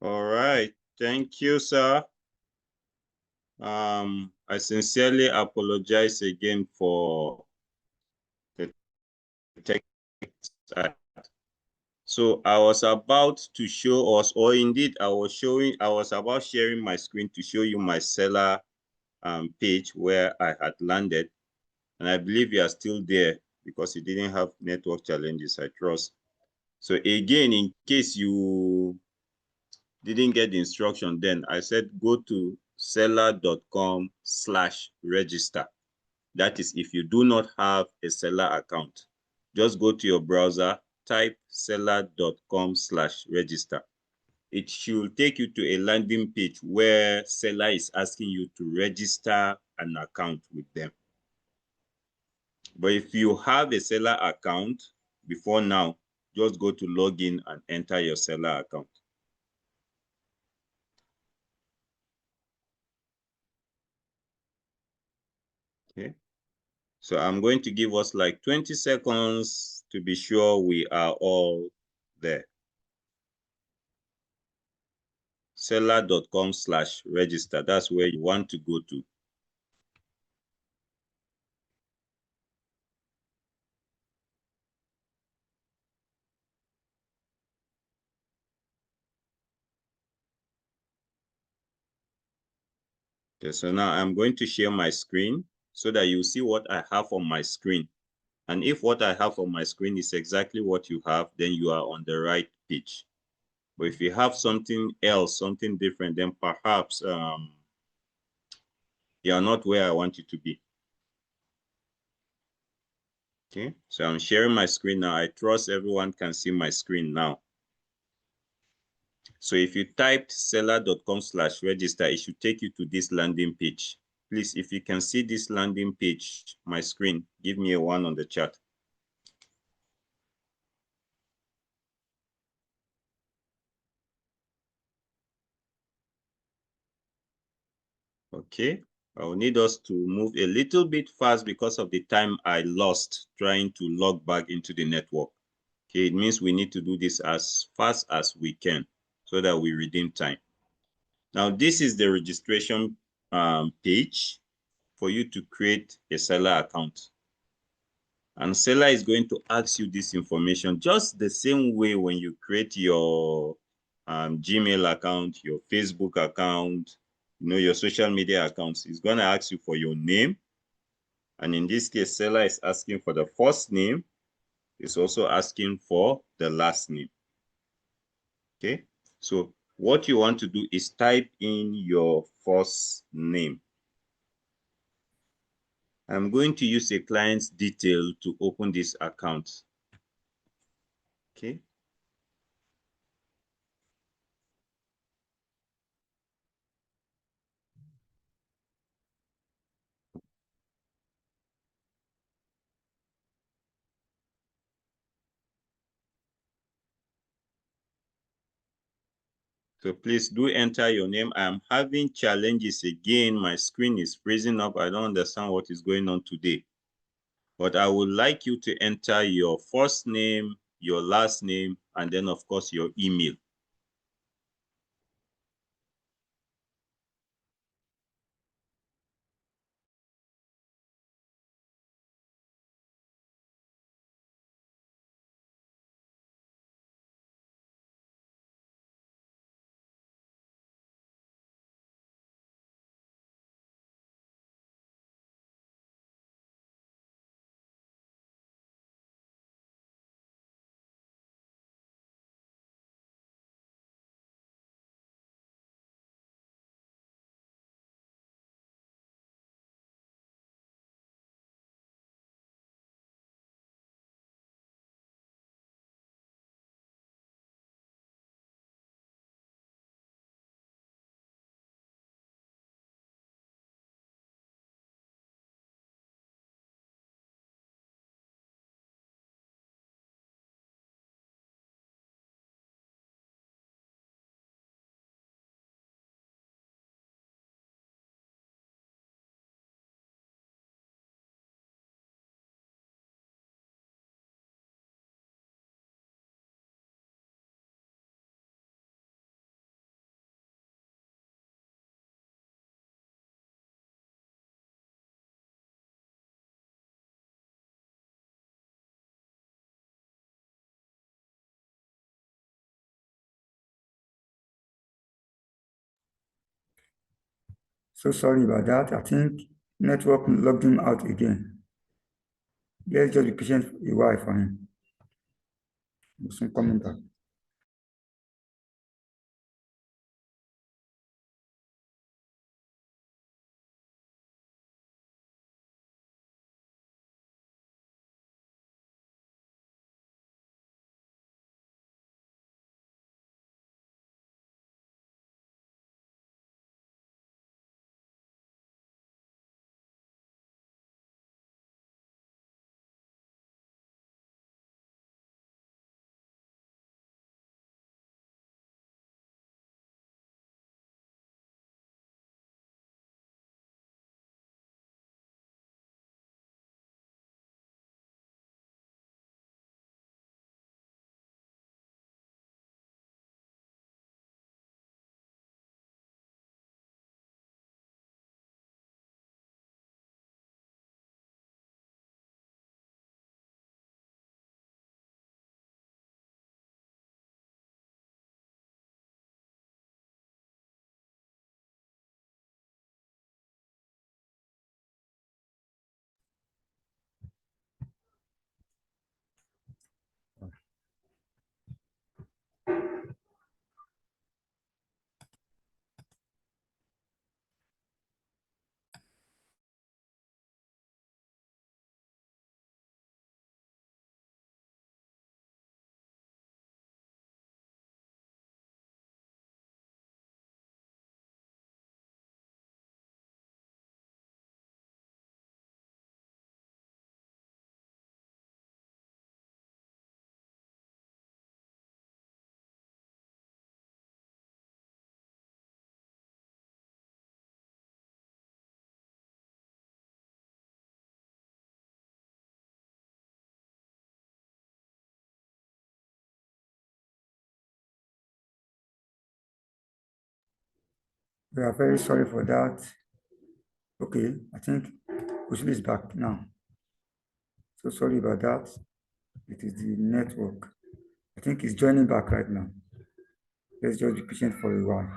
All right. Thank you, sir. I sincerely apologize again for the text. So I was about to show us, or indeed I was about sharing my screen to show you my Selar page where I had landed. And I believe you are still there because you didn't have network challenges, I trust. So again, in case you didn't get the instruction, then I said go to selar.com/register. That is, if you do not have a Selar account, just go to your browser, type selar.com/register. It should take you to a landing page where Selar is asking you to register an account with them. But if you have a Selar account before now, just go to login and enter your Selar account. Okay. So I'm going to give us like 20 seconds to be sure we are all there. Selar.com/register. That's where you want to go to. Okay, so now I'm going to share my screen so that you see what I have on my screen. And if what I have on my screen is exactly what you have, then you are on the right page. But if you have something else, something different, then perhaps you are not where I want you to be. Okay, so I'm sharing my screen now. I trust everyone can see my screen now. So if you typed selar.com/register, it should take you to this landing page. Please, if you can see this landing page, my screen, give me a 1 on the chat. Okay, I will need us to move a little bit fast because of the time I lost trying to log back into the network. Okay, it means we need to do this as fast as we can so that we redeem time. Now, this is the registration page for you to create a Selar account. And Selar is going to ask you this information just the same way when you create your Gmail account, your Facebook account, your social media accounts. It's going to ask you for your name. And in this case, Selar is asking for the first name. It's also asking for the last name. Okay, so what you want to do is type in your first name. I'm going to use a client's detail to open this account. Okay. So please do enter your name. I'm having challenges again. My screen is freezing up. I don't understand what is going on today. But I would like you to enter your first name, your last name, and then of course your email. So sorry about that. I think network logged him out again. Let's just be patient a while for him. We'll soon coming back. We are very sorry for that. Okay, I think Ushli is back now. So sorry about that. It is the network. I think he's joining back right now. Let's just be patient for a while.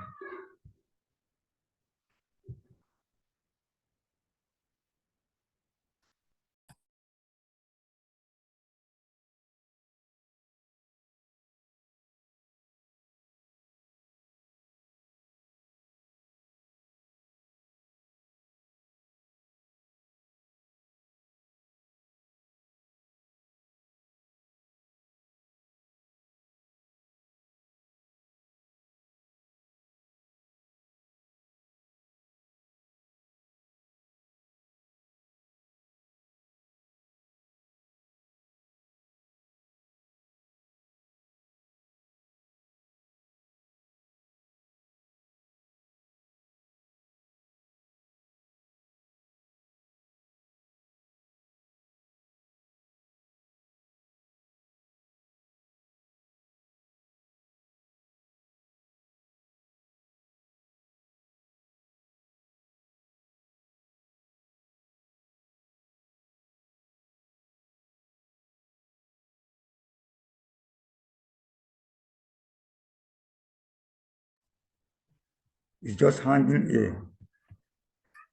It's just hanging here.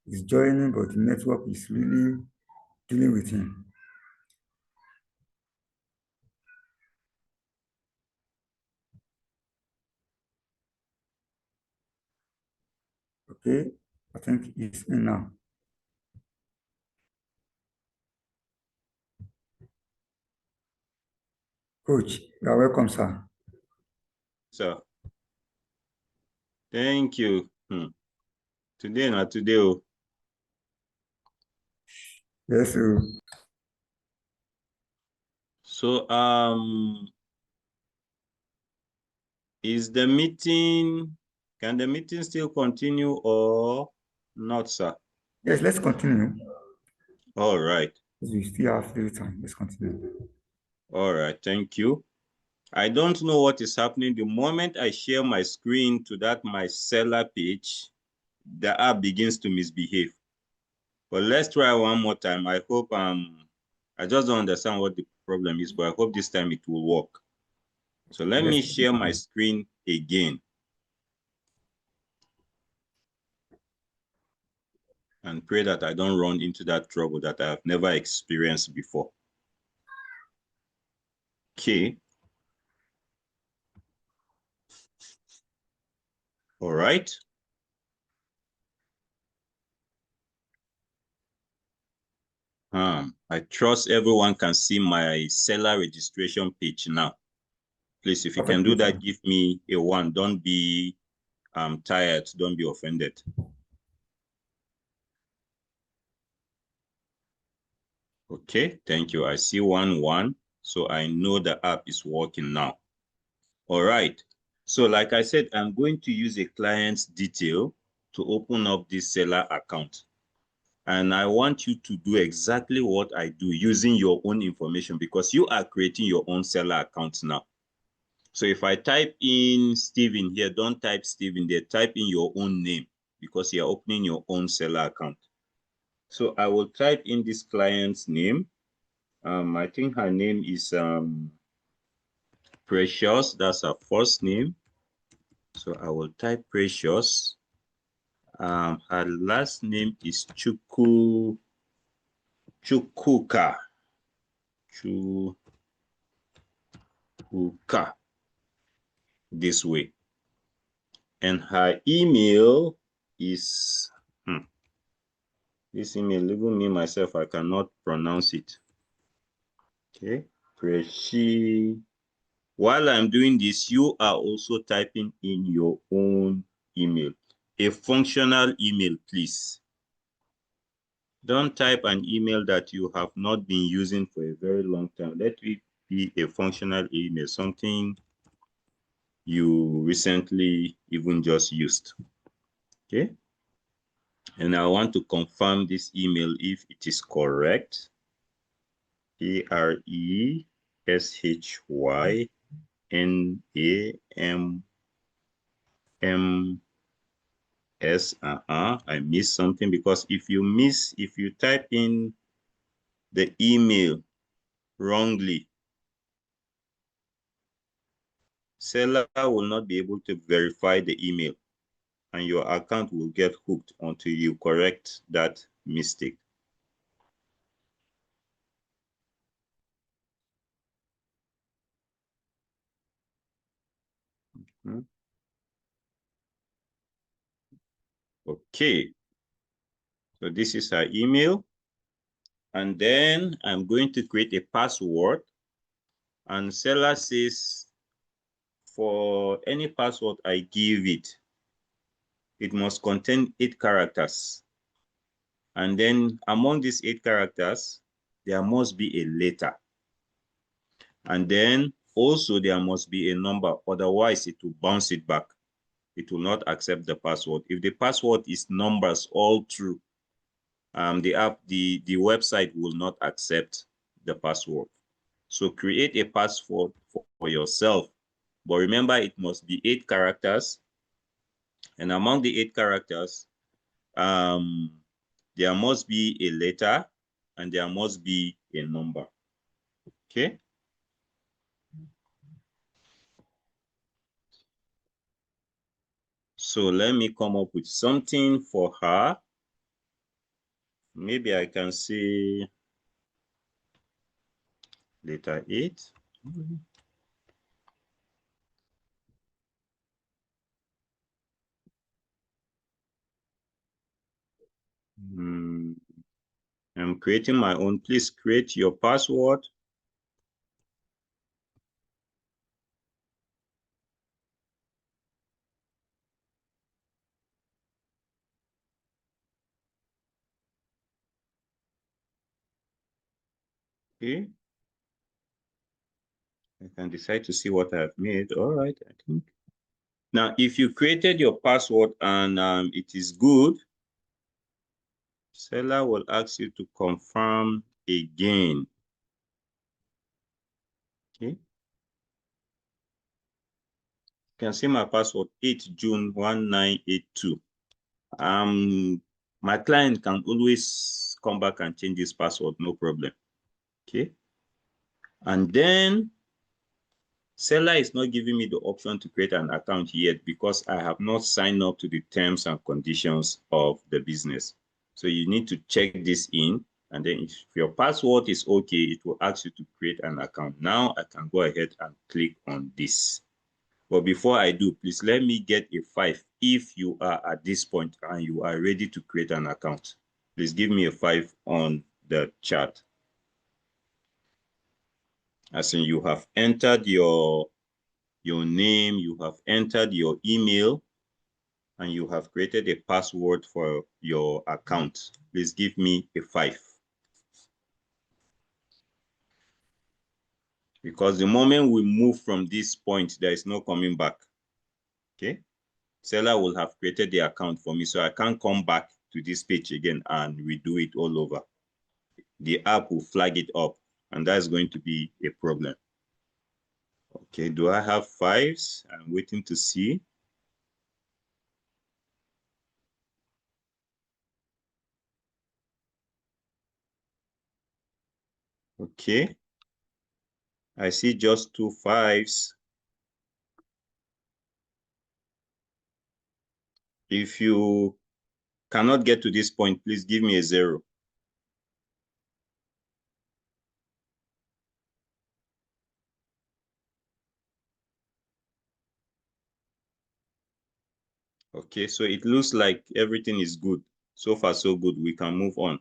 He's joining, but the network is really dealing with him. Okay, I think he's in now. Coach, you are welcome, sir. So, thank you. Today, not today. Oh. Yes, sir. So, is the meeting, can the meeting still continue or not, sir? Yes, let's continue. All right. We still have little time. Let's continue. All right. Thank you. I don't know what is happening. The moment I share my screen to that my Selar page, the app begins to misbehave. But let's try one more time. I hope I just don't understand what the problem is, but I hope this time it will work. So let me share my screen again. and pray that I don't run into that trouble that I have never experienced before. Okay. All right. I trust everyone can see my seller registration page now. Please, if you can do that, give me a 1. Don't be tired. Don't be offended. Okay, thank you. I see 1, so I know the app is working now. All right. So like I said, I'm going to use a client's detail to open up this seller account. And I want you to do exactly what I do using your own information, because you are creating your own seller account now. So if I type in Steven here, don't type Steven there, type in your own name, because you're opening your own seller account. So I will type in this client's name. I think her name is Precious. That's her first name. So I will type Precious. Her last name is Chukwuka. Chukwuka. This way. And her email is this email, even me myself, I cannot pronounce it. Okay. While I'm doing this, you are also typing in your own email. A functional email, please. Don't type an email that you have not been using for a very long time. Let it be a functional email, something you recently even just used. Okay. And I want to confirm this email if it is correct. PRESHYNAMS. I missed something, because if you type in the email wrongly, seller will not be able to verify the email, and your account will get hooked until you correct that mistake. Okay, so this is her email, and then I'm going to create a password, and seller says for any password I give it, it must contain 8 characters. And then among these 8 characters, there must be a letter. And then also there must be a number, otherwise it will bounce it back. It will not accept the password. If the password is numbers all through, the website will not accept the password. So create a password for yourself. But remember, it must be 8 characters. And among the 8 characters, there must be a letter and there must be a number. Okay. So let me come up with something for her. Maybe I can say letter 8. I'm creating my own. Please create your password. Okay. I can decide to see what I've made. All right, I think. Now, if you created your password and it is good, seller will ask you to confirm again. Okay. You can see my password, 8 June 1982. My client can always come back and change this password, no problem. Okay. And then seller is not giving me the option to create an account yet because I have not signed up to the terms and conditions of the business. So you need to check this in, and then if your password is okay, it will ask you to create an account. Now I can go ahead and click on this. But before I do, please let me get a 5 if you are at this point and you are ready to create an account. Please give me a 5 on the chat. As in, you have entered your name, you have entered your email, and you have created a password for your account. Please give me a 5. Because the moment we move from this point, there is no coming back. Okay? Seller will have created the account for me, so I can't come back to this page again and redo it all over. The app will flag it up, and that's going to be a problem. Okay, do I have 5s? I'm waiting to see. Okay, I see just 2 5s. If you cannot get to this point, please give me a 0. Okay, so it looks like everything is good. So far, so good. We can move on.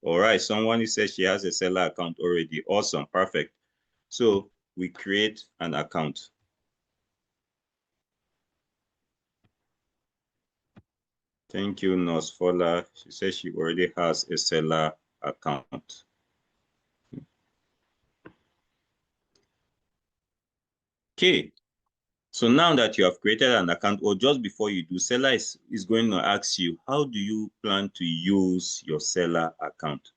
All right, someone says she has a seller account already. Awesome, perfect. So we create an account. Thank you, Nosfola. She says she already has a seller account. Okay, so now that you have created an account, or just before you do, seller is going to ask you, how do you plan to use your seller account?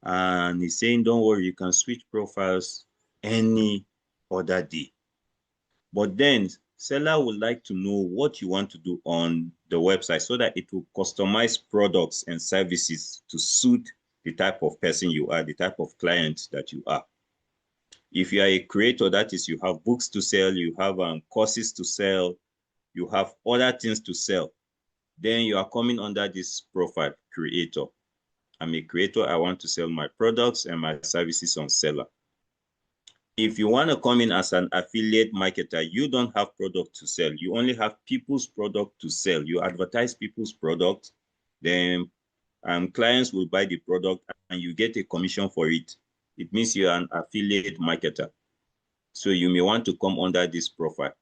And he's saying, don't worry, you can switch profiles any other day. But then seller would like to know what you want to do on the website so that it will customize products and services to suit the type of person you are, the type of client that you are. If you are a creator, that is, you have books to sell, you have courses to sell, you have other things to sell, then you are coming under this profile, creator. I'm a creator. I want to sell my products and my services on Seller. If you want to come in as an affiliate marketer, you don't have product to sell. You only have people's product to sell. You advertise people's product, then clients will buy the product and you get a commission for it. It means you're an affiliate marketer. So you may want to come under this profile.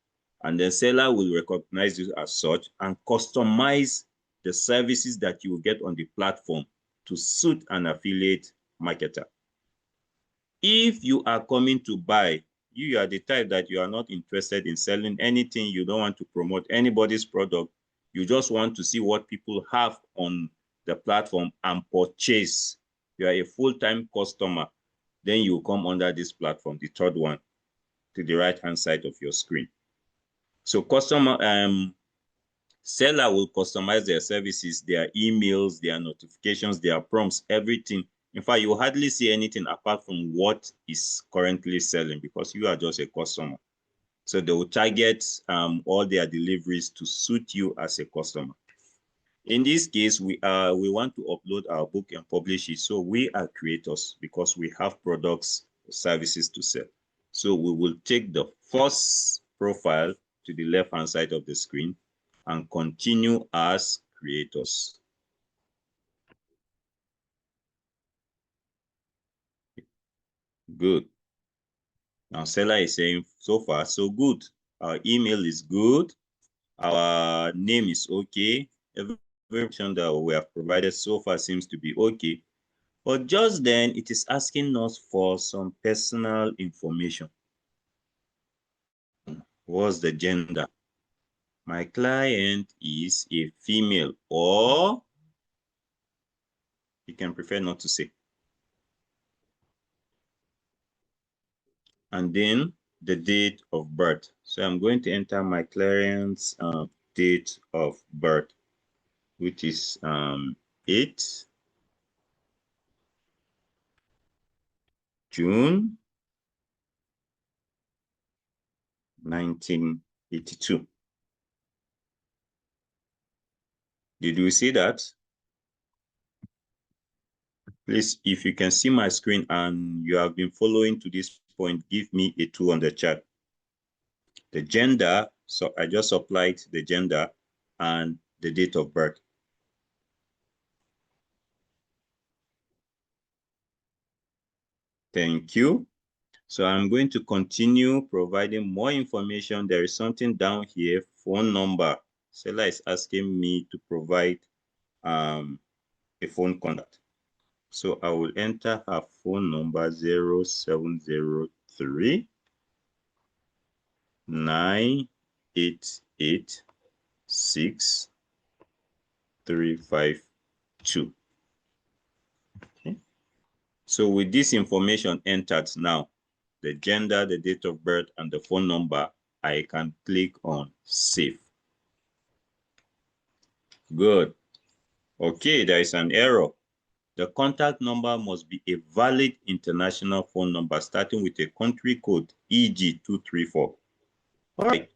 And the seller will recognize you as such and customize the services that you will get on the platform to suit an affiliate marketer. If you are coming to buy, you are the type that you are not interested in selling anything, you don't want to promote anybody's product, you just want to see what people have on the platform and purchase. You are a full-time customer, then you come under this platform, the third one, to the right-hand side of your screen. So seller will customize their services, their emails, their notifications, their prompts, everything. In fact, you hardly see anything apart from what is currently selling because you are just a customer. So they will target all their deliveries to suit you as a customer. In this case, we want to upload our book and publish it. So we are creators because we have products, services to sell. So we will take the first profile to the left-hand side of the screen and continue as creators. Good. Now seller is saying, so far, so good. Our email is good. Our name is okay. Every information that we have provided so far seems to be okay. But just then, it is asking us for some personal information. What's the gender? My client is a female, or you can prefer not to say. And then the date of birth. So I'm going to enter my client's date of birth, which is 8 June 1982. Did you see that? Please, if you can see my screen and you have been following to this point, give me a 2 on the chat. The gender, so I just applied the gender and the date of birth. Thank you. So I'm going to continue providing more information. There is something down here, phone number. Selar is asking me to provide a phone contact. So I will enter her phone number 0703 988 6352. Okay. So with this information entered now, the gender, the date of birth, and the phone number, I can click on save. Good. Okay, there is an error. The contact number must be a valid international phone number starting with a country code, e.g. 234. All right.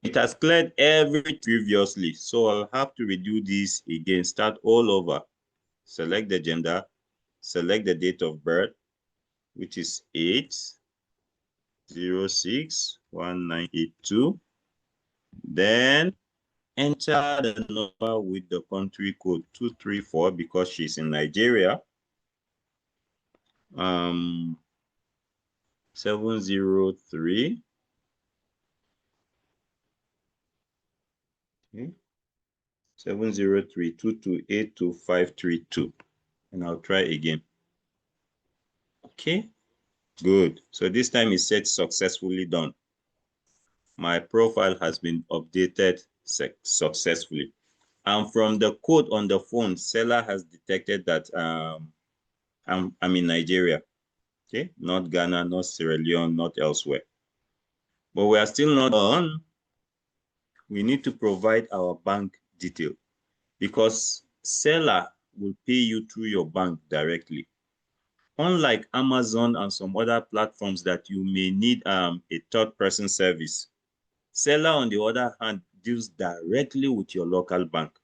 It has cleared everything previously, so I'll have to redo this again, start all over. Select the gender, select the date of birth, which is 8061982. Then enter the number with the country code 234 because she's in Nigeria. 703. Okay. 703-228-2532. And I'll try again. Okay, good. So this time it said successfully done. My profile has been updated successfully. And from the code on the phone, Selar has detected that I'm in Nigeria. Okay, not Ghana, not Sierra Leone, not elsewhere. But we are still not done. We need to provide our bank detail because Selar will pay you through your bank directly. Unlike Amazon and some other platforms that you may need a third-person service, Selar, on the other hand, deals directly with your local bank.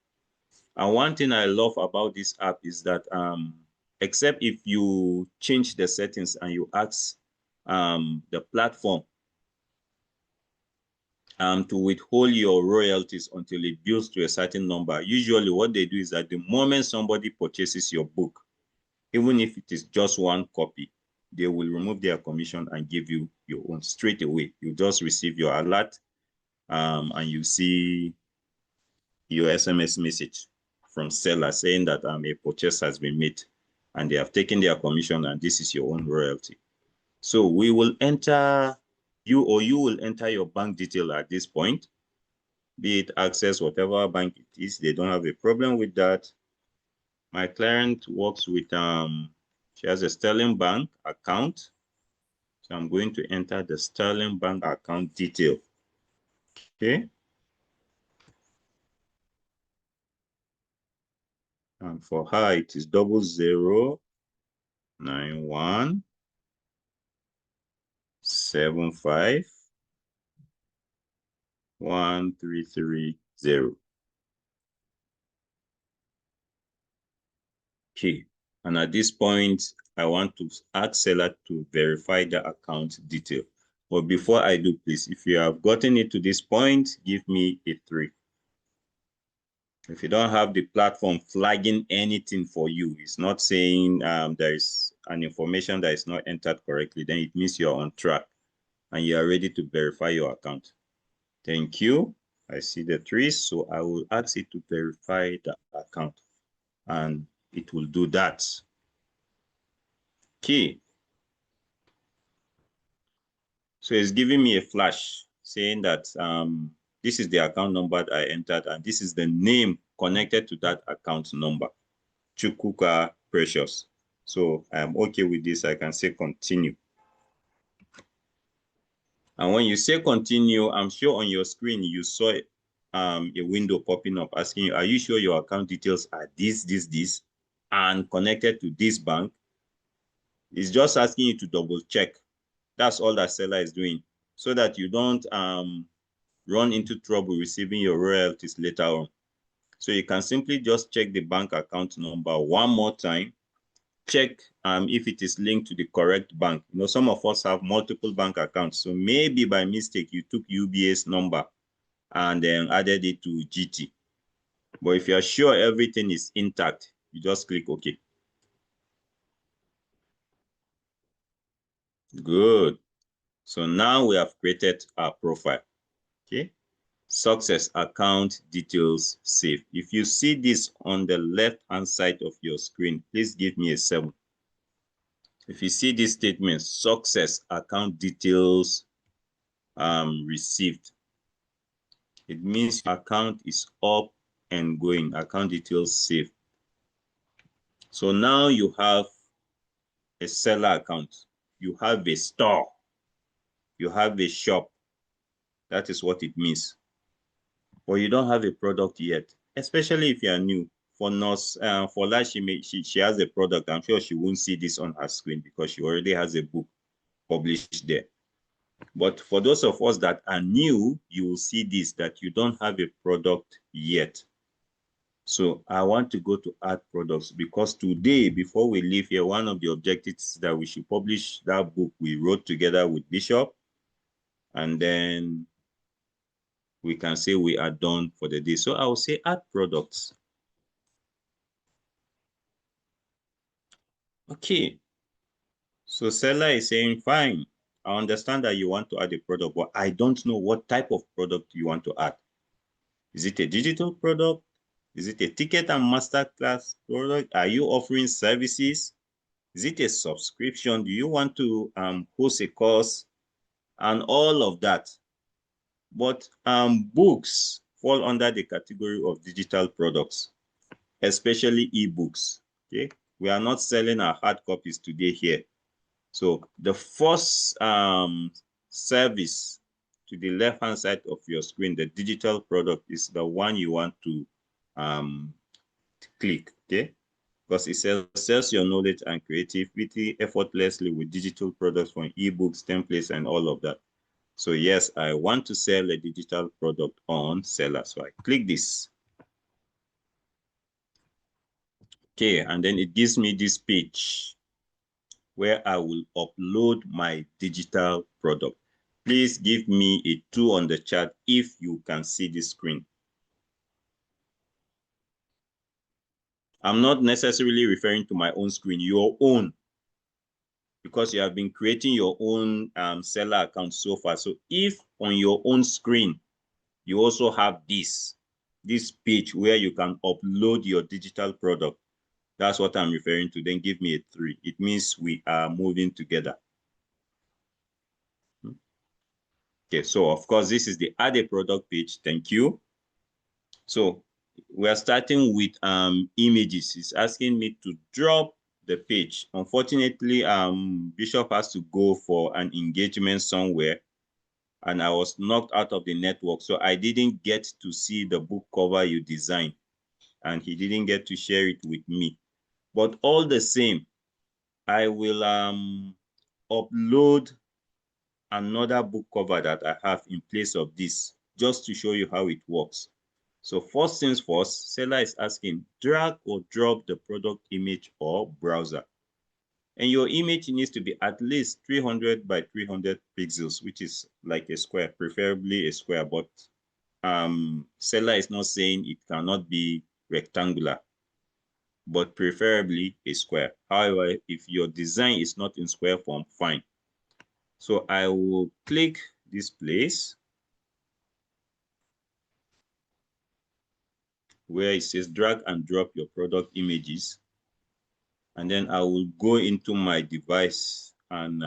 And one thing I love about this app is that except if you change the settings and you ask the platform to withhold your royalties until it builds to a certain number, usually what they do is that the moment somebody purchases your book, even if it is just one copy, they will remove their commission and give you your own straight away. You just receive your alert and you see your SMS message from Selar saying that a purchase has been made and they have taken their commission and this is your own royalty. So we will enter, you will enter your bank detail at this point, be it Access, whatever bank it is. They don't have a problem with that. My client works with, she has a Sterling Bank account. So I'm going to enter the Sterling Bank account detail. Okay. And for her, it is 0091751330. Okay. And at this point, I want to ask Selar to verify the account detail. But before I do, please, if you have gotten it to this point, give me a 3. If you don't have the platform flagging anything for you, it's not saying there is an information that is not entered correctly, then it means you're on track and you are ready to verify your account. Thank you. I see the 3s, so I will ask it to verify the account and it will do that. Okay. So it's giving me a flash saying that this is the account number that I entered and this is the name connected to that account number, Chukwuka Precious. So I'm okay with this. I can say continue. And when you say continue, I'm sure on your screen you saw a window popping up asking you, are you sure your account details are this, and connected to this bank? It's just asking you to double check. That's all that Selar is doing so that you don't run into trouble receiving your royalties later on. So you can simply just check the bank account number one more time check if it is linked to the correct bank. You know, some of us have multiple bank accounts. So maybe by mistake, you took UBA's number and then added it to GT. But if you're sure everything is intact, you just click OK. Good. So now we have created our profile. Okay. Success account details saved. If you see this on the left-hand side of your screen, please give me a 7. If you see this statement, success account details received, it means your account is up and going, account details saved. So now you have a seller account, you have a store, you have a shop. That is what it means. But you don't have a product yet, especially if you are new. For Nurse, for that, she has a product. I'm sure she won't see this on her screen because she already has a book published there. But for those of us that are new, you will see this, that you don't have a product yet. So I want to go to add products because today, before we leave here, one of the objectives is that we should publish that book we wrote together with Bishop. And then we can say we are done for the day. So I will say add products. Okay. So seller is saying, fine, I understand that you want to add a product, but I don't know what type of product you want to add. Is it a digital product? Is it a ticket and masterclass product? Are you offering services? Is it a subscription? Do you want to host a course? And all of that. But books fall under the category of digital products, especially eBooks. Okay, we are not selling our hard copies today here. So the first service to the left-hand side of your screen, the digital product, is the one you want to click, okay? Because it says, sells your knowledge and creativity effortlessly with digital products from ebooks, templates, and all of that. So yes, I want to sell a digital product on Selar. So I click this. Okay, and then it gives me this page where I will upload my digital product. Please give me a 2 on the chat if you can see the screen. I'm not necessarily referring to my own screen, your own, because you have been creating your own seller account so far. So if on your own screen, you also have this page where you can upload your digital product, that's what I'm referring to, then give me a 3. It means we are moving together. Okay, so of course, this is the add a product page. Thank you. So we are starting with images. It's asking me to drop the page. Unfortunately, Bishop has to go for an engagement somewhere, and I was knocked out of the network. So I didn't get to see the book cover you designed, and he didn't get to share it with me. But all the same, I will upload another book cover that I have in place of this, just to show you how it works. So first things first, seller is asking, drag or drop the product image or browser. And your image needs to be at least 300 by 300 pixels, which is like a square, preferably a square, but seller is not saying it cannot be rectangular, but preferably a square. However, if your design is not in square form, fine. So I will click this place where it says drag and drop your product images. And then I will go into my device and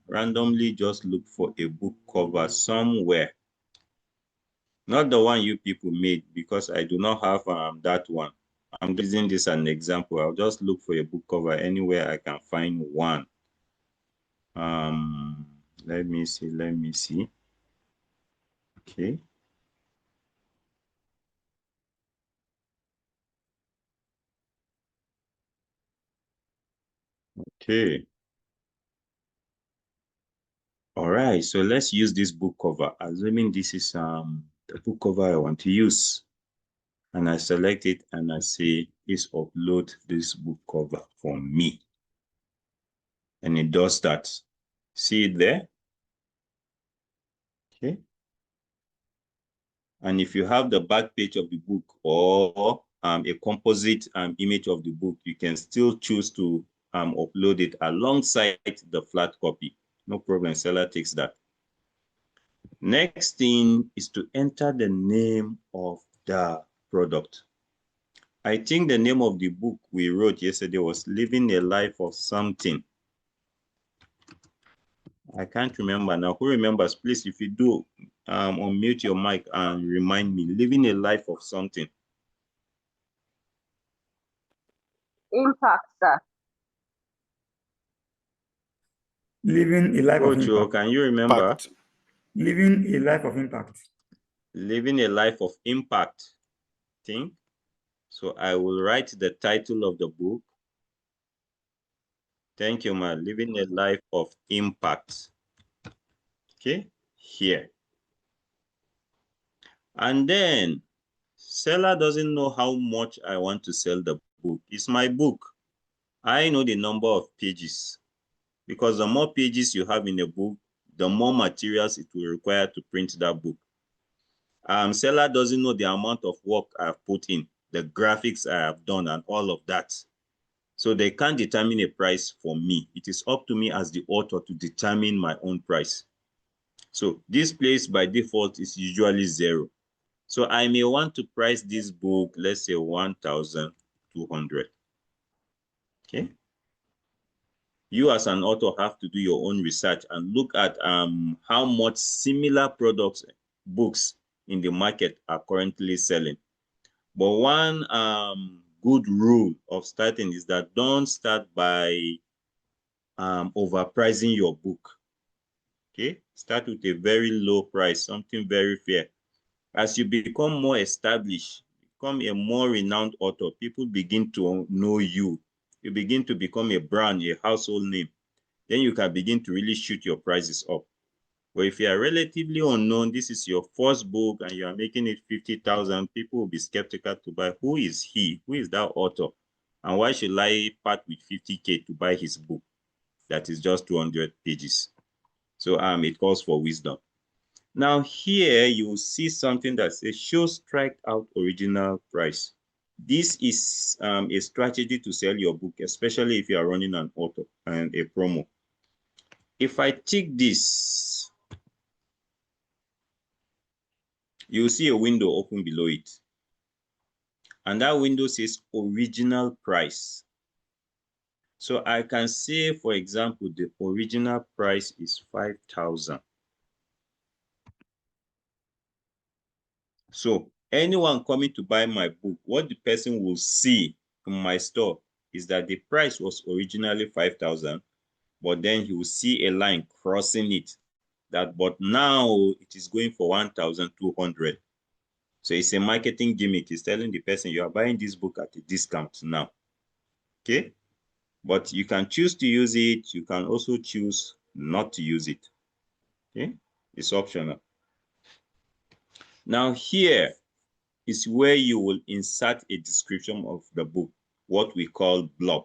randomly just look for a book cover somewhere. Not the one you people made, because I do not have that one. I'm using this as an example. I'll just look for a book cover anywhere I can find one. Let me see. Okay. Okay. All right, so let's use this book cover. Assuming this is the book cover I want to use. And I select it and I say, please upload this book cover for me. And it does that. See it there? Okay. And if you have the back page of the book or a composite image of the book, you can still choose to upload it alongside the flat copy. No problem, Seller takes that. Next thing is to enter the name of the product. I think the name of the book we wrote yesterday was Living a Life of Something. I can't remember now. Who remembers? Please, if you do, unmute your mic and remind me. Living a Life of Something. Impact, sir. Living a life of impact. Can you remember? Living a life of impact. Living a Life of Impact. Think. So I will write the title of the book. Thank you, ma. Living a Life of Impact. Okay, here. And then seller doesn't know how much I want to sell the book. It's my book. I know the number of pages, because the more pages you have in a book, the more materials it will require to print that book. Seller doesn't know the amount of work I've put in, the graphics I have done, and all of that. So they can't determine a price for me. It is up to me as the author to determine my own price. So this place by default is usually 0. So I may want to price this book, let's say 1,200. Okay. You as an author have to do your own research and look at how much similar books in the market are currently selling. But one good rule of starting is that don't start by overpricing your book. Okay, start with a very low price, something very fair. As you become more established, become a more renowned author, people begin to know you. You begin to become a brand, a household name. Then you can begin to really shoot your prices up. But if you are relatively unknown, this is your first book and you are making it 50,000, people will be skeptical to buy. Who is he? Who is that author? And why should I part with 50K to buy his book that is just 200 pages? So it calls for wisdom. Now here you will see something that says show strike out original price. This is a strategy to sell your book, especially if you are running an author and a promo. If I tick this, you'll see a window open below it. And that window says original price. So I can say, for example, the original price is 5,000. So anyone coming to buy my book, what the person will see in my store is that the price was originally 5,000, but then he will see a line crossing it, that but now it is going for 1,200. So it's a marketing gimmick. It's telling the person you are buying this book at a discount now. Okay, but you can choose to use it. You can also choose not to use it. Okay, it's optional. Now here is where you will insert a description of the book, what we call blurb.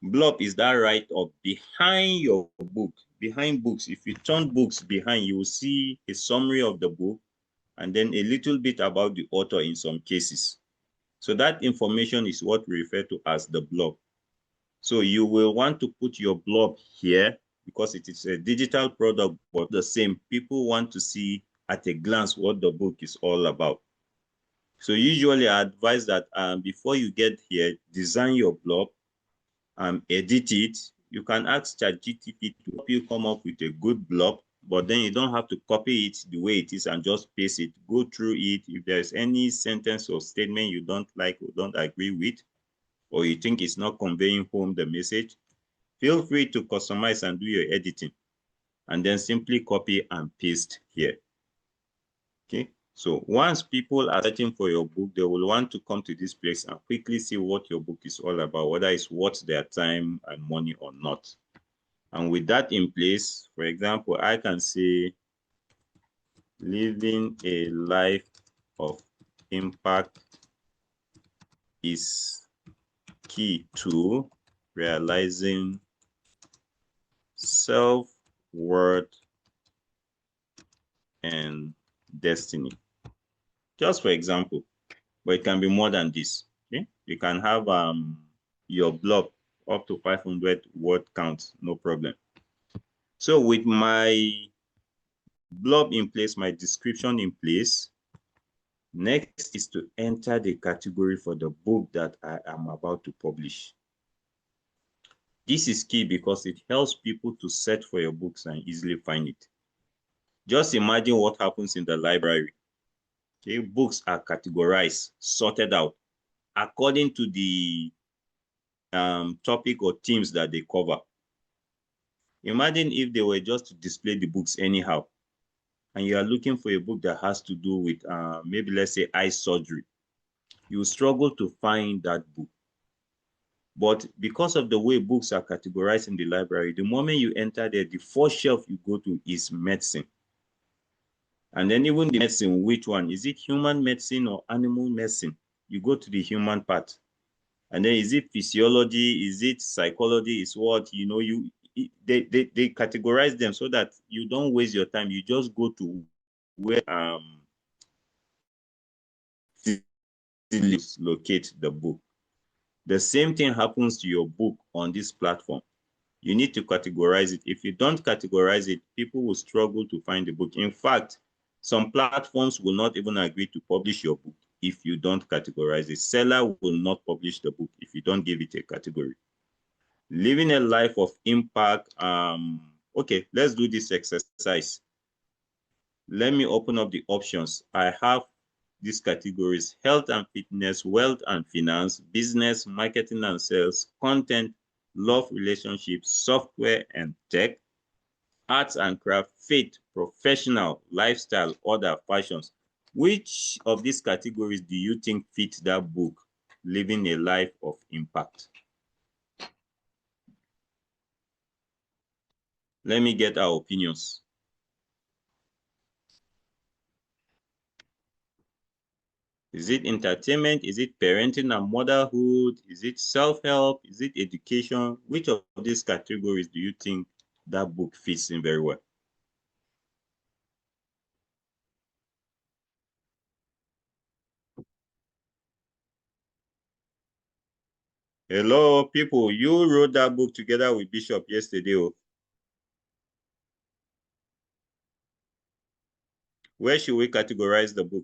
Blurb is that write-up behind your book. Behind books, if you turn books behind, you will see a summary of the book and then a little bit about the author in some cases. So that information is what we refer to as the blurb. So you will want to put your blurb here because it is a digital product, but the same. People want to see at a glance what the book is all about. So usually I advise that before you get here, design your blurb, edit it. You can ask ChatGPT to help you come up with a good blurb, but then you don't have to copy it the way it is and just paste it. Go through it. If there's any sentence or statement you don't like or don't agree with, or you think it's not conveying home the message, feel free to customize and do your editing, and then simply copy and paste here. Okay, so once people are searching for your book, they will want to come to this place and quickly see what your book is all about, whether it's worth their time and money or not. And with that in place, for example, I can say living a life of impact is key to realizing self-worth, and destiny. Just for example, but it can be more than this. Okay, you can have your blog up to 500 word count, no problem. So with my blog in place, my description in place, next is to enter the category for the book that I am about to publish. This is key because it helps people to search for your books and easily find it. Just imagine what happens in the library. Okay, books are categorized, sorted out according to the topic or themes that they cover. Imagine if they were just to display the books anyhow, and you are looking for a book that has to do with maybe let's say eye surgery. You struggle to find that book. But because of the way books are categorized in the library, the moment you enter there, the first shelf you go to is medicine. And then even the medicine, which one? Is it human medicine or animal medicine? You go to the human part. And then is it physiology? Is it psychology? Is what, you know, they categorize them so that you don't waste your time. You just go to where locate the book. The same thing happens to your book on this platform. You need to categorize it. If you don't categorize it, people will struggle to find the book. In fact, some platforms will not even agree to publish your book if you don't categorize it. Seller will not publish the book if you don't give it a category. Living a life of impact. Okay, let's do this exercise. Let me open up the options. I have these categories: health and fitness, wealth and finance, business, marketing and sales, content, love, relationships, software and tech, arts and craft, faith, professional, lifestyle, other, fashions. Which of these categories do you think fit that book, Living a Life of Impact? Let me get our opinions. Is it entertainment? Is it parenting and motherhood? Is it self-help? Is it education? Which of these categories do you think that book fits in very well? Hello, people. You wrote that book together with Bishop yesterday. Where should we categorize the book?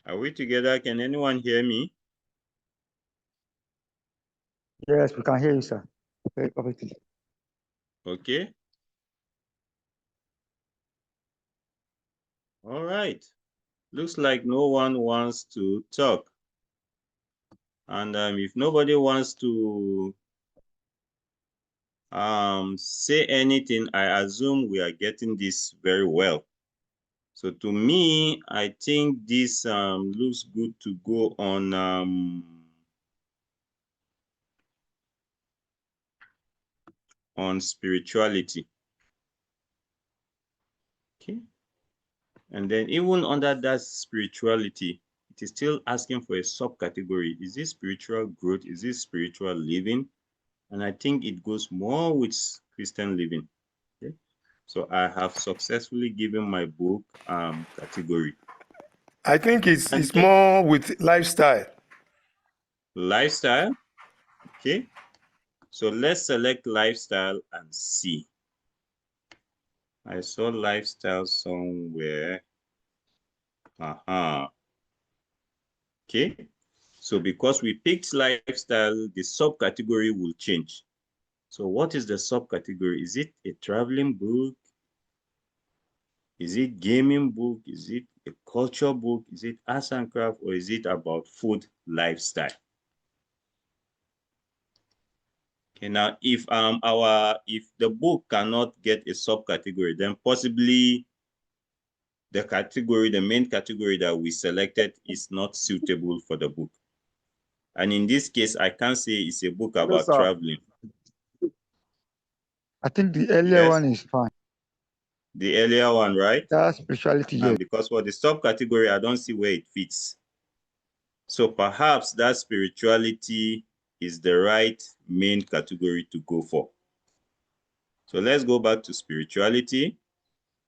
Are we together? Can anyone hear me? Yes, we can hear you, sir. Very perfectly. Okay. All right. Looks like no one wants to talk. And if nobody wants to say anything, I assume we are getting this very well. So to me, I think this looks good to go on spirituality. Okay. And then even under that spirituality, it is still asking for a subcategory. Is this spiritual growth? Is this spiritual living? And I think it goes more with Christian living. Okay. So I have successfully given my book category. I think it's more with lifestyle. Lifestyle. Okay. So let's select lifestyle and see. I saw lifestyle somewhere. Okay. So because we picked lifestyle, the subcategory will change. So what is the subcategory? Is it a traveling book? Is it gaming book? Is it a culture book? Is it arts and craft? Or is it about food lifestyle? Okay, now if the book cannot get a subcategory, then possibly the main category that we selected is not suitable for the book. And in this case, I can't say it's a book about traveling. I think the earlier Yes. one is fine. The earlier one, right? That's spirituality, yes. Because for the subcategory, I don't see where it fits. So perhaps that spirituality is the right main category to go for. So let's go back to spirituality,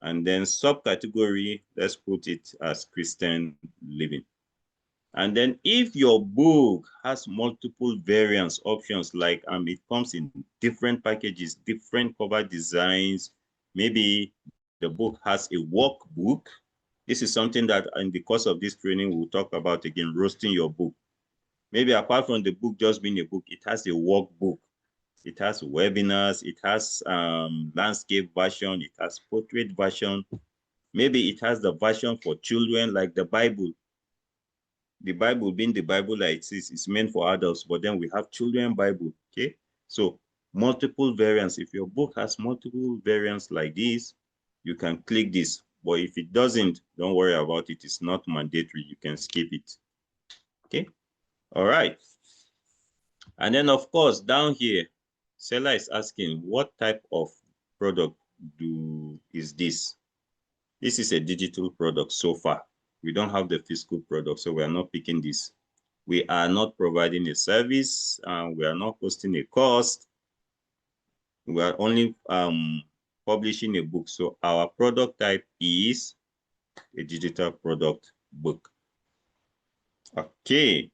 and then subcategory, let's put it as Christian living. And then if your book has multiple variants, options, like it comes in different packages, different cover designs, maybe the book has a workbook. This is something that in the course of this training, we'll talk about again, roasting your book. Maybe apart from the book just being a book, it has a workbook. It has webinars, it has landscape version, it has portrait version. Maybe it has the version for children, like the Bible. The Bible being the Bible like it is, it's meant for adults, but then we have children Bible, okay? So multiple variants. If your book has multiple variants like this, you can click this. But if it doesn't, don't worry about it. It's not mandatory. You can skip it, okay? All right. And then, of course, down here, seller is asking, what type of product is this? This is a digital product so far. We don't have the physical product, so we are not picking this. We are not providing a service. We are not hosting a cost. We are only publishing a book. So our product type is a digital product book. Okay.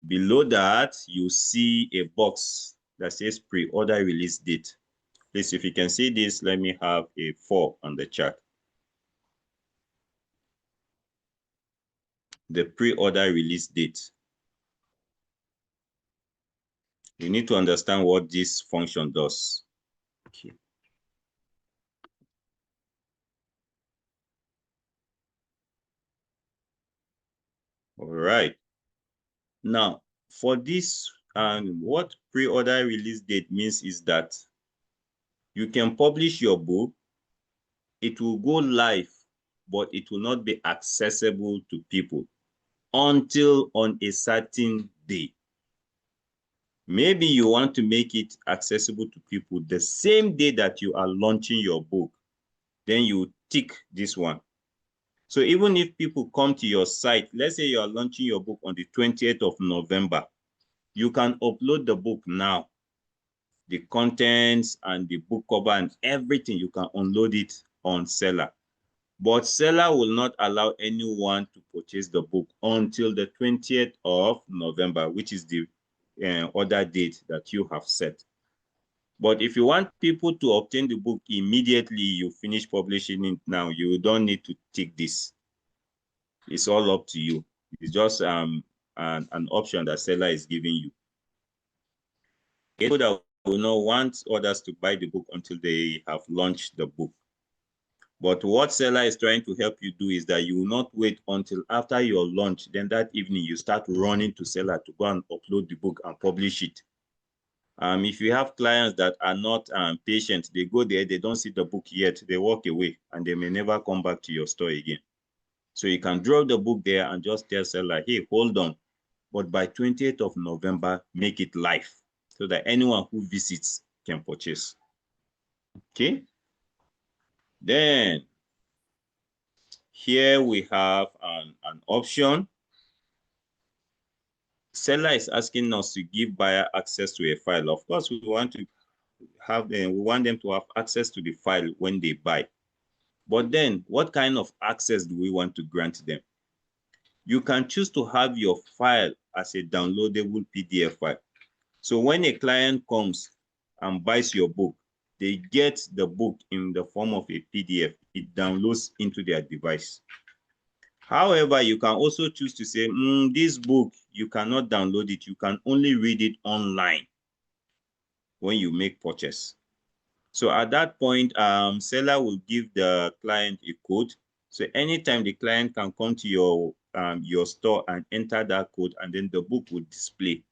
Below that, you see a box that says pre-order release date. Please, if you can see this, let me have a 4 on the chart. The pre-order release date. You need to understand what this function does. Okay. All right. Now, for this, what pre-order release date means is that you can publish your book, it will go live, but it will not be accessible to people until on a certain day. Maybe you want to make it accessible to people the same day that you are launching your book, then you tick this one. So even if people come to your site, let's say you are launching your book on the 20th of November, you can upload the book now. The contents and the book cover and everything, you can unload it on Selar. But Selar will not allow anyone to purchase the book until the 20th of November, which is the order date that you have set. But if you want people to obtain the book immediately, you finish publishing it now, you don't need to tick this. It's all up to you. It's just an option that Selar is giving you. People that will not want others to buy the book until they have launched the book. But what Selar is trying to help you do is that you will not wait until after your launch, then that evening you start running to Selar to go and upload the book and publish it. If you have clients that are not patient, they go there, they don't see the book yet, they walk away, and they may never come back to your store again. So you can drop the book there and just tell Selar, hey, hold on, but by 20th of November, make it live so that anyone who visits can purchase. Okay. Then here we have an option. Seller is asking us to give buyer access to a file. Of course, we want to have them, we want them to have access to the file when they buy. But then what kind of access do we want to grant them? You can choose to have your file as a downloadable PDF file. So when a client comes and buys your book, they get the book in the form of a PDF. It downloads into their device. However, you can also choose to say, this book, you cannot download it. You can only read it online when you make purchase. So at that point, seller will give the client a code. So anytime the client can come to your store and enter that code, and then the book will display.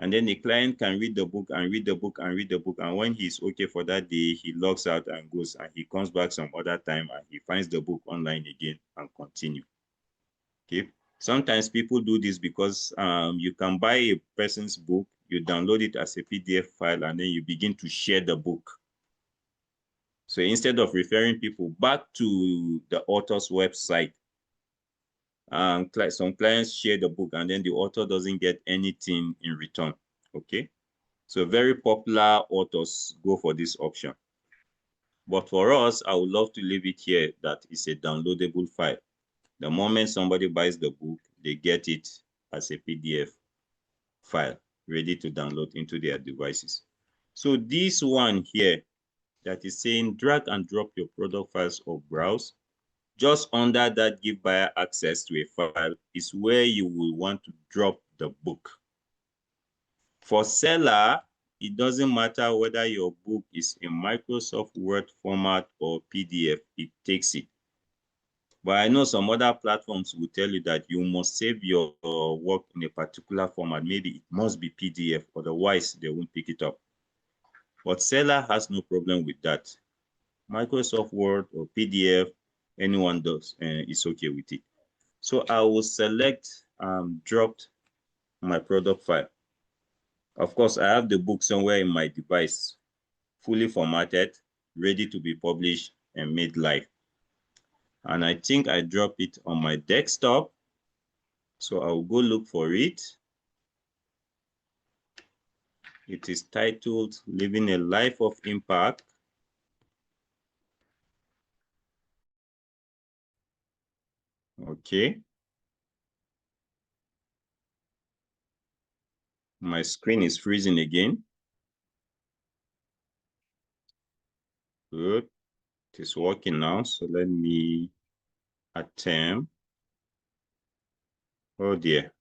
And then the client can read the book and read the book and read the book. And when he's okay for that day, he logs out and goes, and he comes back some other time and he finds the book online again and continue. Okay. Sometimes people do this because you can buy a person's book, you download it as a PDF file, and then you begin to share the book. So instead of referring people back to the author's website, some clients share the book and then the author doesn't get anything in return. Okay, so very popular authors go for this option. But for us, I would love to leave it here that it's a downloadable file. The moment somebody buys the book, they get it as a PDF file ready to download into their devices. So this one here that is saying drag and drop your product files or browse, just under that give buyer access to a file is where you will want to drop the book. For Selar, it doesn't matter whether your book is in Microsoft Word format or PDF, it takes it. But I know some other platforms will tell you that you must save your work in a particular format. Maybe it must be PDF, otherwise they won't pick it up. But Selar has no problem with that. Microsoft Word or PDF, anyone does, and it's okay with it. So I will select dropped my product file. Of course, I have the book somewhere in my device, fully formatted, ready to be published and made live. And I think I dropped it on my desktop. So I'll go look for it. It is titled Living a Life of Impact. Okay. My screen is freezing again. Good. It is working now. So let me attempt. Oh dear.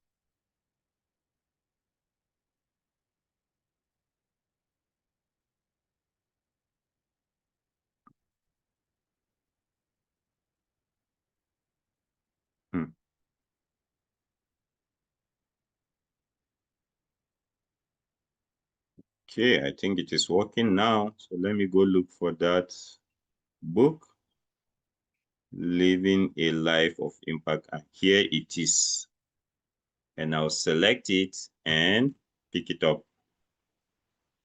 Okay, I think it is working now. So let me go look for that book, Living a Life of Impact. And here it is. And I'll select it and pick it up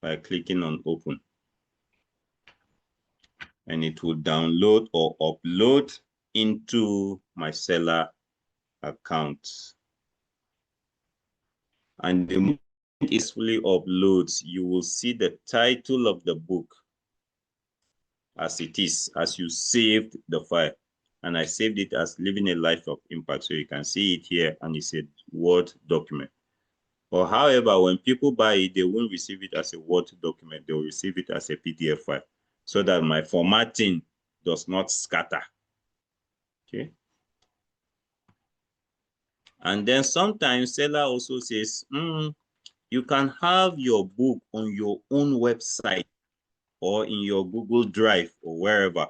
by clicking on open. And it will download or upload into my Selar account. And the moment it fully uploads, you will see the title of the book as it is, as you saved the file. And I saved it as Living a Life of Impact. So you can see it here, and it's a Word document. Or however, when people buy it, they won't receive it as a Word document. They'll receive it as a PDF file so that my formatting does not scatter. Okay. And then sometimes Selar also says, you can have your book on your own website or in your Google Drive or wherever.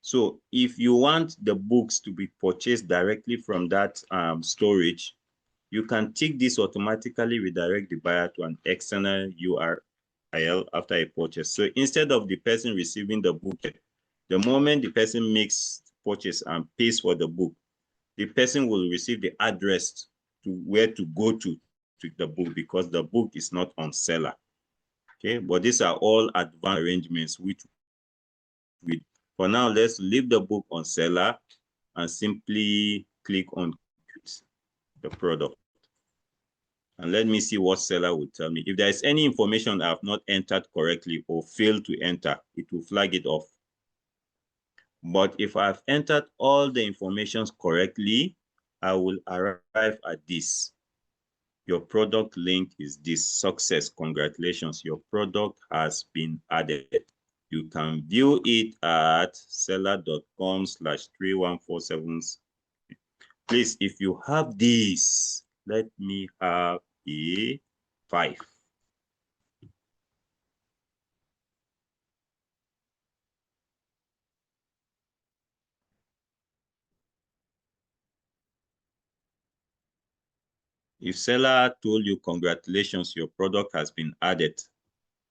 So if you want the books to be purchased directly from that storage, you can tick this automatically redirect the buyer to an external URL after a purchase. So instead of the person receiving the book, the moment the person makes purchase and pays for the book, the person will receive the address to where to go to the book, because the book is not on Selar. Okay, but these are all advanced arrangements which we, for now, let's leave the book on Selar and simply click on the product. And let me see what Selar will tell me. If there is any information I have not entered correctly or failed to enter, it will flag it off. But if I've entered all the information correctly, I will arrive at this. Your product link is this. Success, congratulations, your product has been added. You can view it at selar.com/3147. Please, if you have this, let me have a 5. If Selar told you, congratulations, your product has been added,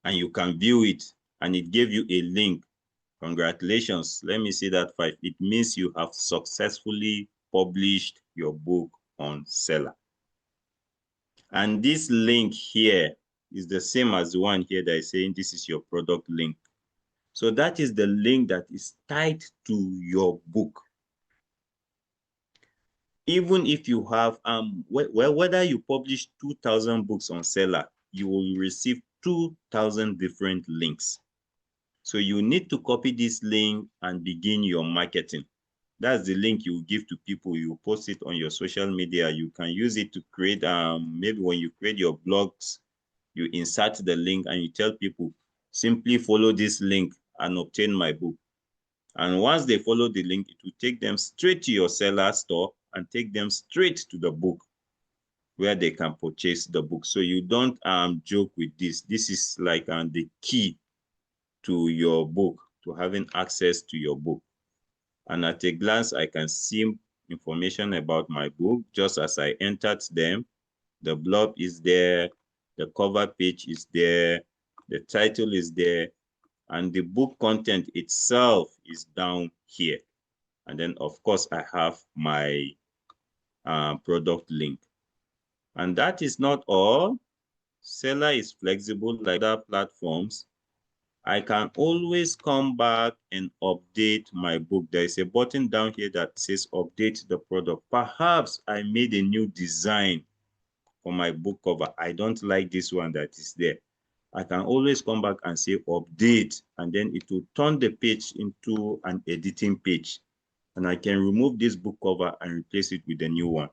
and you can view it, and it gave you a link, congratulations, let me see that 5. It means you have successfully published your book on Selar. And this link here is the same as the one here that is saying this is your product link. So that is the link that is tied to your book. Even if you have, whether you publish 2,000 books on Selar, you will receive 2,000 different links. So you need to copy this link and begin your marketing. That's the link you give to people. You post it on your social media. You can use it to create, maybe when you create your blogs, you insert the link and you tell people, simply follow this link and obtain my book. And once they follow the link, it will take them straight to your Selar store and take them straight to the book where they can purchase the book. So you don't joke with this. This is like the key to your book, to having access to your book. And at a glance, I can see information about my book just as I entered them. The blurb is there, the cover page is there, the title is there, and the book content itself is down here. And then, of course, I have my product link. And that is not all. Selar is flexible like other platforms. I can always come back and update my book. There is a button down here that says update the product. Perhaps I made a new design for my book cover. I don't like this one that is there. I can always come back and say update, and then it will turn the page into an editing page. And I can remove this book cover and replace it with a new one.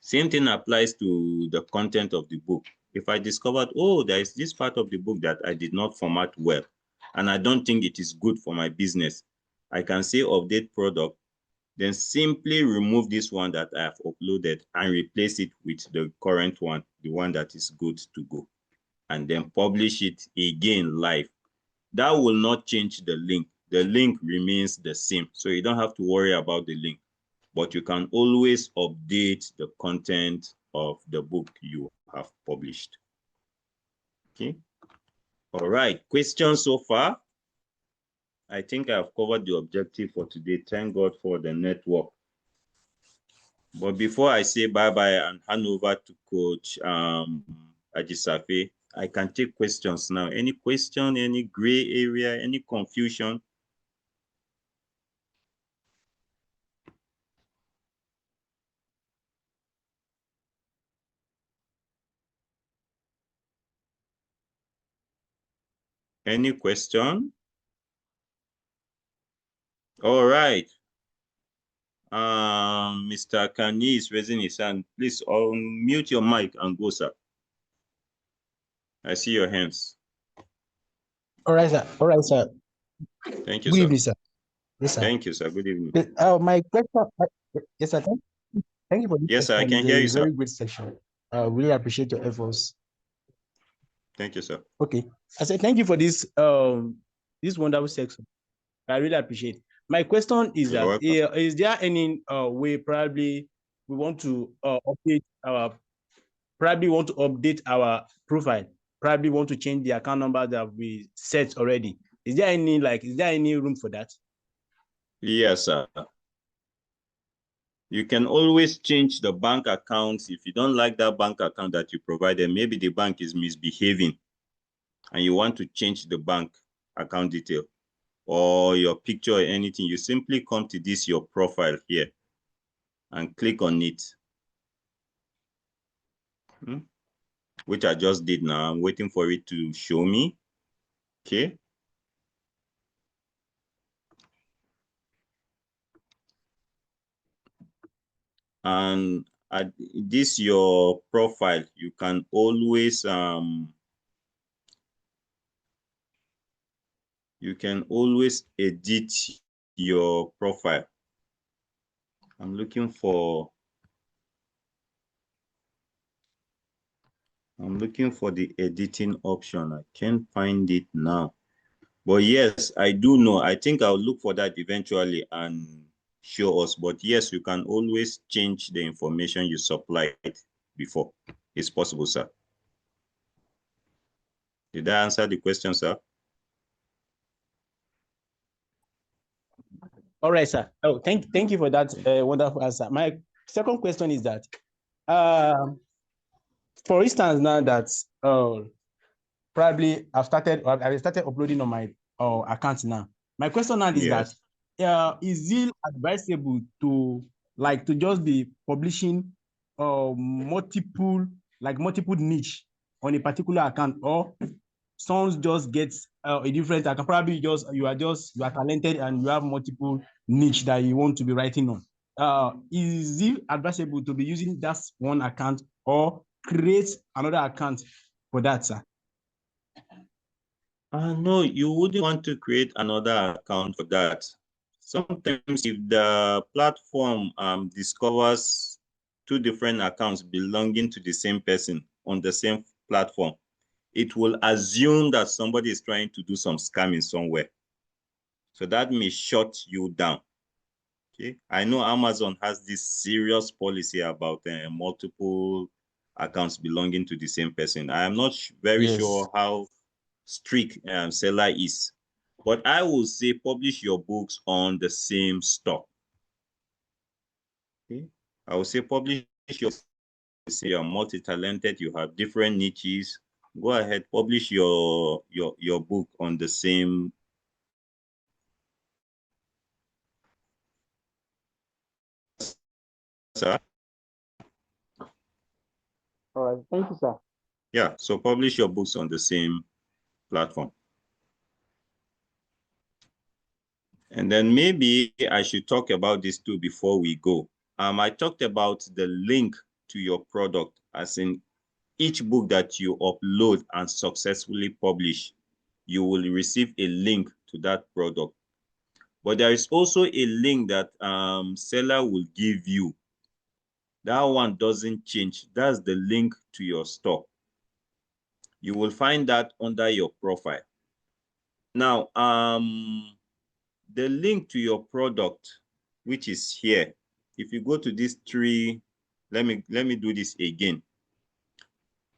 Same thing applies to the content of the book. If I discovered, oh, there is this part of the book that I did not format well, and I don't think it is good for my business, I can say update product, then simply remove this one that I have uploaded and replace it with the current one, the one that is good to go, and then publish it again live. That will not change the link. The link remains the same, so you don't have to worry about the link. But you can always update the content of the book you have published. Okay. All right. Questions so far? I think I've covered the objective for today. Thank God for the network. But before I say bye-bye and hand over to Coach Ajisafe, I can take questions now. Any question, any gray area, any confusion? Any question? All right. Mr. Kanye is raising his hand. Please unmute your mic and go, sir. I see your hands. All right, sir. All right, sir. Thank you, Good sir. evening, sir. Yes, sir. Thank you, sir. Good evening. My question, yes, sir. Thank you for this Yes, sir. I section. can It's hear a you, sir. very great section. I really appreciate your efforts. Thank you, sir. Okay. I said thank you for this this wonderful section. I really appreciate. My question is You're that welcome. is there any way probably we want to update our profile, probably want to change the account number that we set already? Is there any room for that? Yes, sir. You can always change the bank accounts. If you don't like that bank account that you provided, maybe the bank is misbehaving and you want to change the bank account detail or your picture or anything, you simply come to this, your profile here, and click on it. Which I just did now. I'm waiting for it to show me. Okay. And at this your profile, you can always edit your profile. I'm looking for the editing option. I can't find it now. But yes, I do know. I think I'll look for that eventually and show us. But yes, you can always change the information you supplied before. It's possible, sir. Did I answer the question, sir? All right, sir. Oh, thank you for that wonderful answer. My second question is that for instance, now that probably I've started uploading on my account now. My question now is Yes. that is it advisable to just be publishing multiple niche on a particular account, or someone just gets a different account? Probably you are talented and you have multiple niche that you want to be writing on. Is it advisable to be using that one account or create another account for that, sir? No, you wouldn't want to create another account for that. Sometimes if the platform discovers two different accounts belonging to the same person on the same platform, it will assume that somebody is trying to do some scamming somewhere. So that may shut you down. Okay, I know Amazon has this serious policy about multiple accounts belonging to the same person. I am not very sure how strict Selar is, but I will say publish your books on the same store. Okay, I will say publish your. Say you're multi-talented, you have different niches. Go ahead, publish your book on the same. Sir? All right, thank you, sir. Yeah, so publish your books on the same platform. And then maybe I should talk about this too before we go. I talked about the link to your product, as in each book that you upload and successfully publish, you will receive a link to that product. But there is also a link that Selar will give you. That one doesn't change. That's the link to your store. You will find that under your profile. Now, the link to your product, which is here, if you go to these three, let me do this again.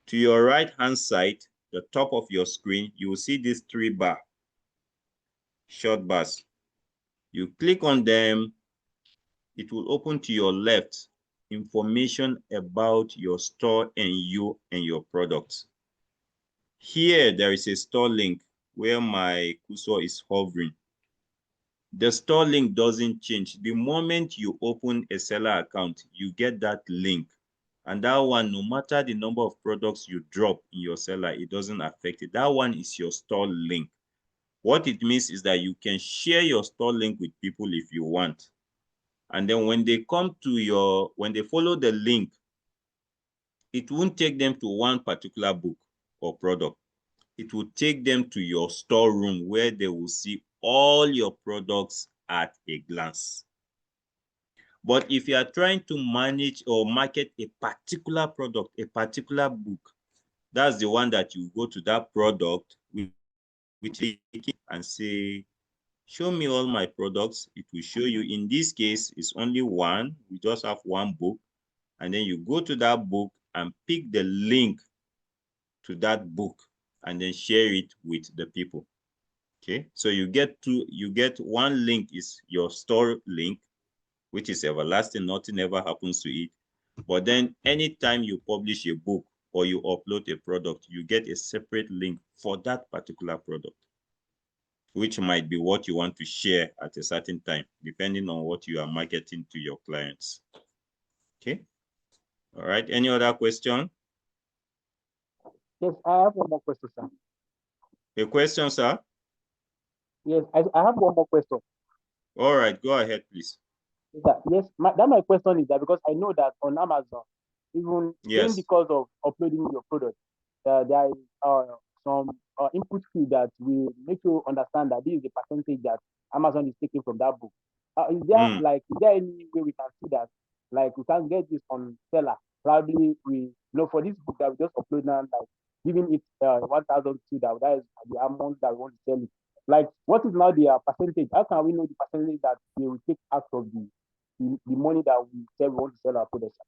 To your right hand side, the top of your screen, you will see these three short bars. You click on them, it will open to your left information about your store and you and your products. Here, there is a store link where my cursor is hovering. The store link doesn't change. The moment you open a Selar account, you get that link. And that one, no matter the number of products you drop in your Selar, it doesn't affect it. That one is your store link. What it means is that you can share your store link with people if you want. And then when they come to when they follow the link, it won't take them to one particular book or product. It will take them to your storeroom where they will see all your products at a glance. But if you are trying to manage or market a particular product, a particular book, that's the one that you go to that product and say, show me all my products. It will show you. In this case, it's only one. We just have one book. And then you go to that book and pick the link to that book and then share it with the people. Okay, so you get one link is your store link, which is everlasting, nothing ever happens to it. But then anytime you publish a book or you upload a product, you get a separate link for that particular product, which might be what you want to share at a certain time, depending on what you are marketing to your clients. Okay, all right, any other question? Yes, I have one more question, sir. A question, sir? Yes, I have one more question. All right, go ahead, please. Yes, my question is that because I know that on Amazon, even because of uploading your product, there is some input fee that will make you understand that this is the percentage that Amazon is taking from that book. Is there any way we can see that, like we can get this on Selar? Probably for this book that we just upload now, like giving it 1,002, that is the amount that we want to sell it. Like, what is now the percentage? How can we know the percentage that they will take out of the money that we say we want to sell our products?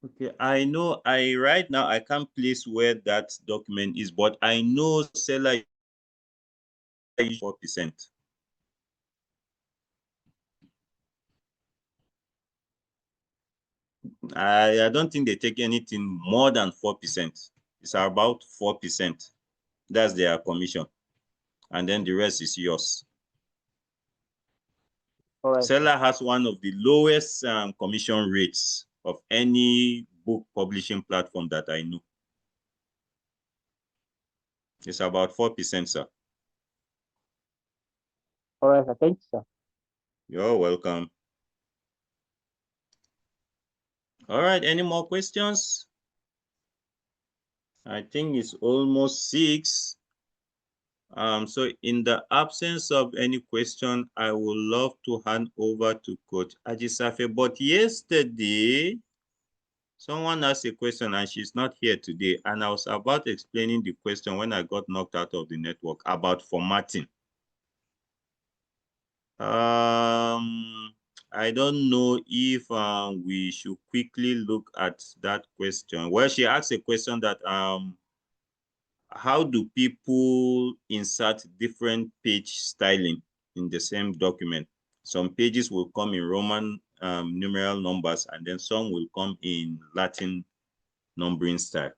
Okay, I know right now I can't place where that document is, but I know Selar is 4%. I don't think they take anything more than 4%. It's about 4%. That's their commission. And then the rest is yours. All right. Selar has one of the lowest commission rates of any book publishing platform that I know. It's about 4%, sir. All right, sir. Thank you, sir. You're welcome. All right, any more questions? I think it's almost 6. So in the absence of any question, I would love to hand over to Coach Ajisafe. But yesterday, someone asked a question and she's not here today. And I was about explaining the question when I got knocked out of the network about formatting. I don't know if we should quickly look at that question. Well, she asked a question that how do people insert different page styling in the same document? Some pages will come in Roman numeral numbers, and then some will come in Latin numbering style.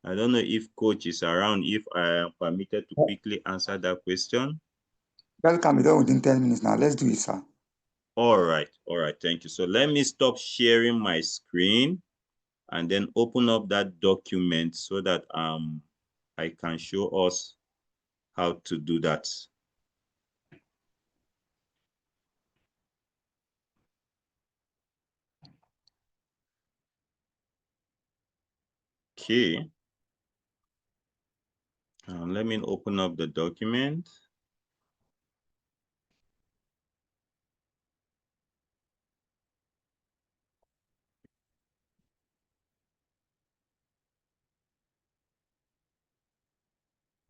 I don't know if Coach is around, if I am permitted to quickly answer that question. That can be done within 10 minutes now. Let's do it, sir. All right, thank you. So let me stop sharing my screen and then open up that document so that I can show us how to do that. Okay. Let me open up the document.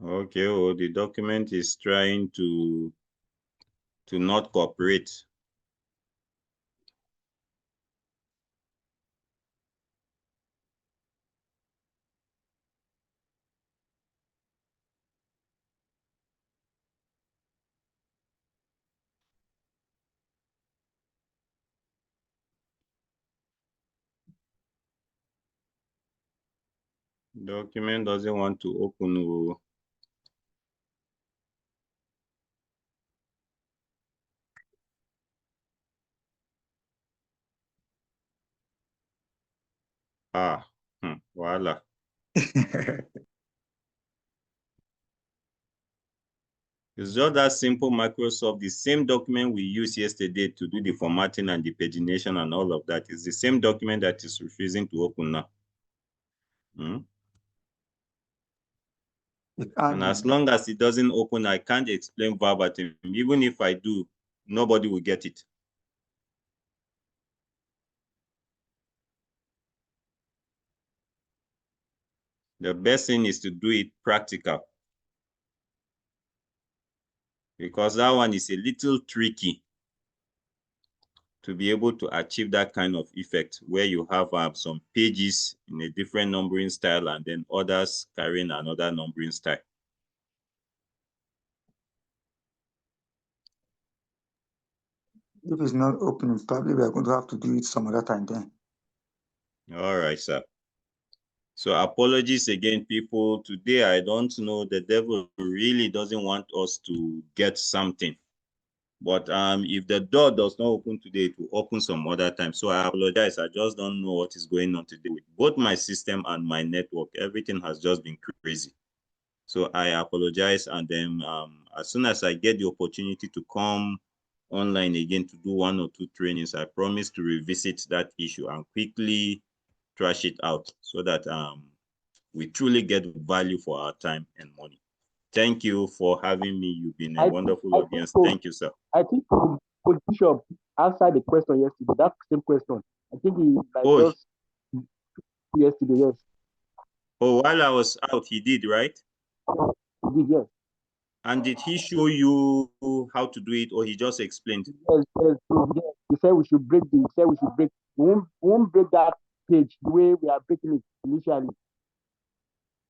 Okay, well, the document is trying to not cooperate. Document doesn't want to open. Voila. It's just that simple. Microsoft, the same document we used yesterday to do the formatting and the pagination and all of that is the same document that is refusing to open now. And as long as it doesn't open, I can't explain verbatim. Even if I do, nobody will get it. The best thing is to do it practical, because that one is a little tricky to be able to achieve that kind of effect where you have some pages in a different numbering style and then others carrying another numbering style. If it's not open, probably we are going to have to do it some other time then. All right, sir. So apologies again, people. Today, I don't know, the devil really doesn't want us to get something. But if the door does not open today, it will open some other time. So I apologize. I just don't know what is going on today with both my system and my network. Everything has just been crazy. So I apologize. And then as soon as I get the opportunity to come online again to do 1 or 2 trainings, I promise to revisit that issue and quickly trash it out so that we truly get value for our time and money. Thank you for having me. You've been a wonderful audience. Thank you, sir. I think Coach Bishop answered the question yesterday, that same question. I think he just yesterday, yes. Oh, while I was out, he did, right? He did, yes. And did he show you how to do it, or he just explained? Yes. He said we should break we won't break that page the way we are breaking it initially.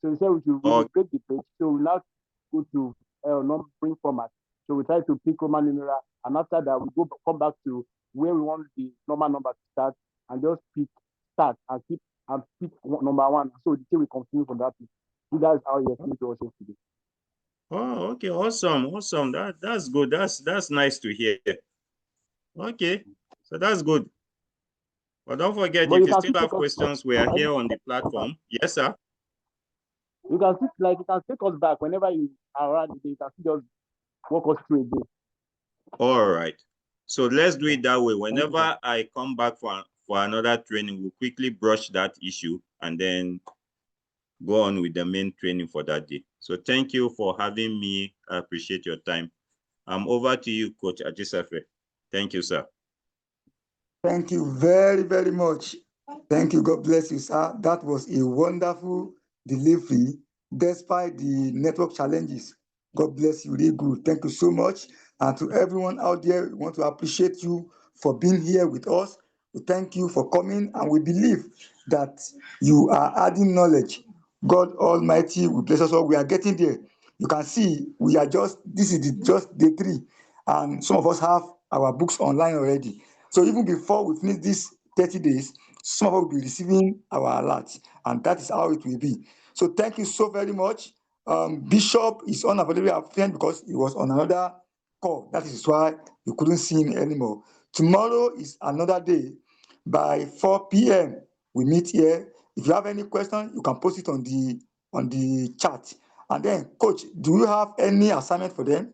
So he said we should break the page. So we now go to numbering format. So we try to pick Roman numeral, and after that we come back to where we want the normal number to start, and just pick start and pick number one. So the thing will continue from that place. So that's how you explain to us yesterday. Oh, okay, awesome. That's good. That's nice to hear. Okay, so that's good. But don't forget, But if you you can still still have take us. questions, we are here on the platform. Yes, sir. You can take us back whenever you are around. You can still just walk us through again. All right. So let's do it that way. Whenever I come back for another training, we'll quickly brush that issue and then go on with the main training for that day. So thank you for having me. I appreciate your time. I'm over to you, Coach Ajisafe. Thank you, sir. Thank you very, very much. Thank you. God bless you, sir. That was a wonderful delivery despite the network challenges. God bless you. Really good. Thank you so much. And to everyone out there, we want to appreciate you for being here with us. We thank you for coming, and we believe that you are adding knowledge. God Almighty will bless us all. We are getting there. You can see we are this is just day 3, and some of us have our books online already. So even before we finish these 30 days, some of us will be receiving our alerts, and that is how it will be. So thank you so very much. Bishop is unavailable because he was on another call. That is why you couldn't see him anymore. Tomorrow is another day. By 4 p.m., we meet here. If you have any question, you can post it on the chat. And then, Coach, do you have any assignment for them?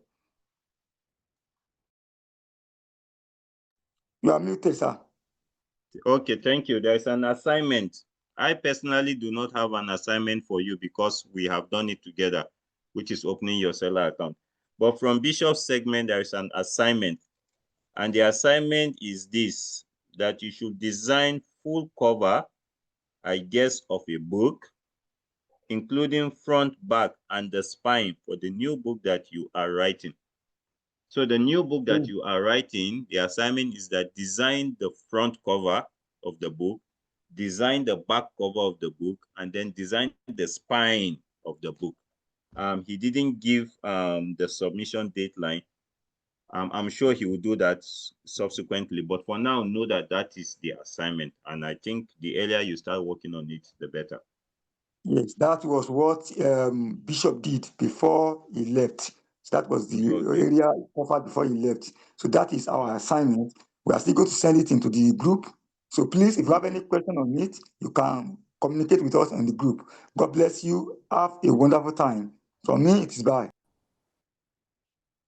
You are muted, sir. Okay, thank you. There's an assignment. I personally do not have an assignment for you because we have done it together, which is opening your Selar account. But from Bishop's segment, there is an assignment. And the assignment is this, that you should design full cover, I guess, of a book, including front, back, and the spine for the new book that you are writing. So the new book that you are writing, the assignment is that design the front cover of the book, design the back cover of the book, and then design the spine of the book. He didn't give the submission deadline. I'm sure he will do that subsequently, but for now, know that that is the assignment. And I think the earlier you start working on it, the better. Yes, that was what Bishop did before he left. So that was the area he covered before he left. So that is our assignment. We are still going to send it into the group. So please, if you have any question on it, you can communicate with us in the group. God bless you. Have a wonderful time. From me, it is bye.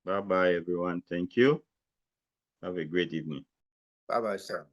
Bye-bye, everyone. Thank you. Have a great evening. Bye-bye, sir.